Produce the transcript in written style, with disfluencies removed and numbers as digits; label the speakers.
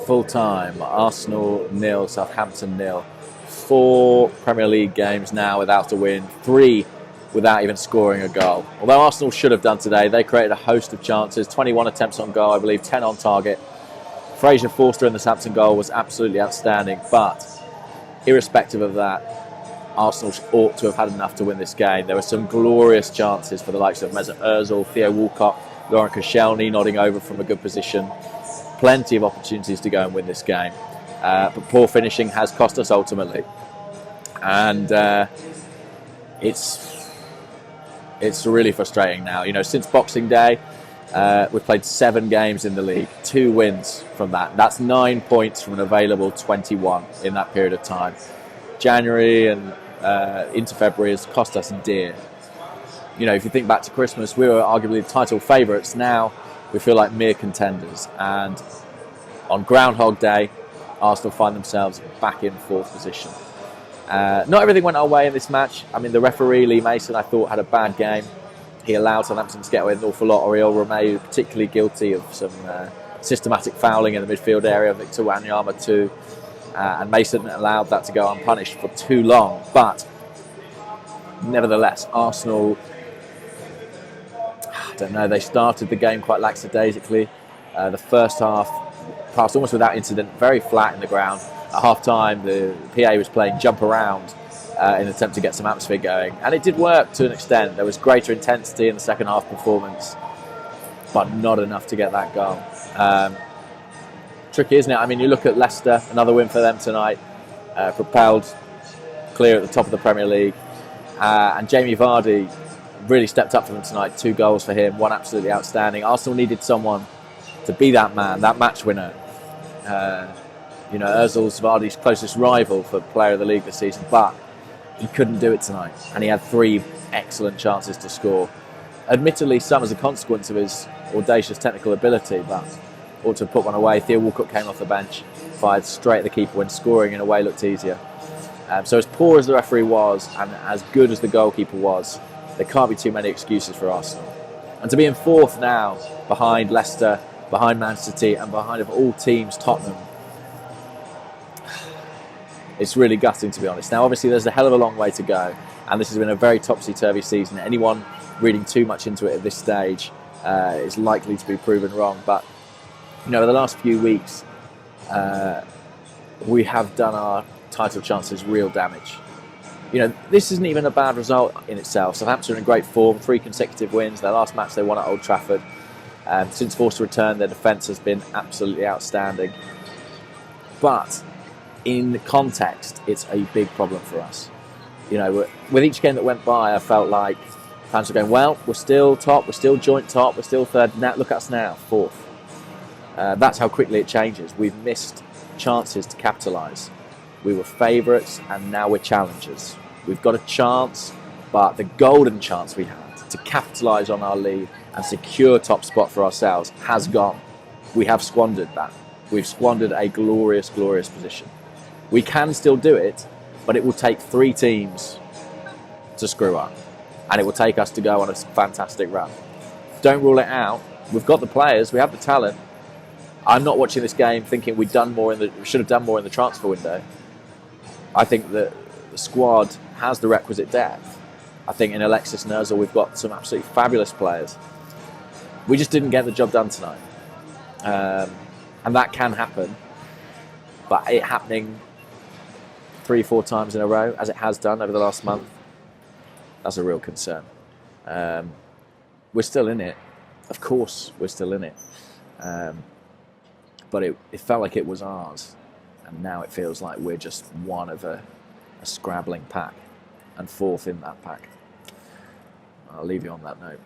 Speaker 1: Full time, Arsenal 0, Southampton 0. 4 Premier League games now without a win, 3 without even scoring a goal. Although Arsenal should have done today, they created a host of chances, 21 attempts on goal, I believe, 10 on target. Fraser Forster in the Southampton goal was absolutely outstanding, but irrespective of that, Arsenal ought to have had enough to win this game. There were some glorious chances for the likes of Mesut Ozil, Theo Walcott, Laurent Koscielny nodding over from a good position. Plenty of opportunities to go and win this game. But poor finishing has cost us ultimately. And it's really frustrating now. You know, since Boxing Day, we've played 7 games in the league, 2 wins from that. That's 9 points from an available 21 in that period of time. January and into February has cost us dear. You know, if you think back to Christmas, we were arguably the title favourites. Now we feel like mere contenders. And on Groundhog Day, Arsenal find themselves back in 4th position. Not everything went our way in this match. I mean, the referee, Lee Mason, I thought had a bad game. He allowed Southampton to get away with an awful lot. Oriol Romeu particularly guilty of some systematic fouling in the midfield area. Victor Wanyama too. And Mason allowed that to go unpunished for too long. But nevertheless, Arsenal, I don't know, they started the game quite lackadaisically. The first half passed almost without incident, very flat in the ground. At half-time, the PA was playing jump around in an attempt to get some atmosphere going. And it did work to an extent. There was greater intensity in the second half performance, but not enough to get that goal. Tricky, isn't it? I mean, you look at Leicester, another win for them tonight, propelled clear at the top of the Premier League. And Jamie Vardy really stepped up for them tonight. 2 goals for him, 1 absolutely outstanding. Arsenal needed someone to be that man, that match winner. You know, Ozil's Vardy's closest rival for player of the league this season, but he couldn't do it tonight. And he had 3 excellent chances to score. Admittedly, some as a consequence of his audacious technical ability, but ought to have put one away. Theo Walcott came off the bench, fired straight at the keeper when scoring in a way looked easier. So as poor as the referee was and as good as the goalkeeper was, there can't be too many excuses for Arsenal. And to be in 4th now, behind Leicester, behind Man City and behind, of all teams, Tottenham, it's really gutting, to be honest. Now, obviously, there's a hell of a long way to go, and this has been a very topsy-turvy season. Anyone reading too much into it at this stage is likely to be proven wrong. But, you know, the last few weeks, we have done our title chances real damage. You know, this isn't even a bad result in itself. Southampton are in great form, 3 consecutive wins. Their last match they won at Old Trafford. Since Forster returned, their defence has been absolutely outstanding. But in context, it's a big problem for us. You know, with each game that went by, I felt like fans were going, well, we're still top, we're still joint top, we're still 3rd. Now, look at us now, 4th. That's how quickly it changes. We've missed chances to capitalise. We were favourites and now we're challengers. We've got a chance, but the golden chance we had to capitalise on our lead and secure top spot for ourselves has gone. We have squandered that. We've squandered a glorious, glorious position. We can still do it, but it will take 3 teams to screw up. And it will take us to go on a fantastic run. Don't rule it out. We've got the players, we have the talent. I'm not watching this game thinking we should have done more in the transfer window. I think that the squad has the requisite depth. I think in Alexis and Ozil we've got some absolutely fabulous players. We just didn't get the job done tonight. And that can happen. But it happening 3-4 times in a row, as it has done over the last month, that's a real concern. We're still in it. Of course we're still in it. But it felt like it was ours. And now it feels like we're just one of a scrabbling pack and 4th in that pack. I'll leave you on that note.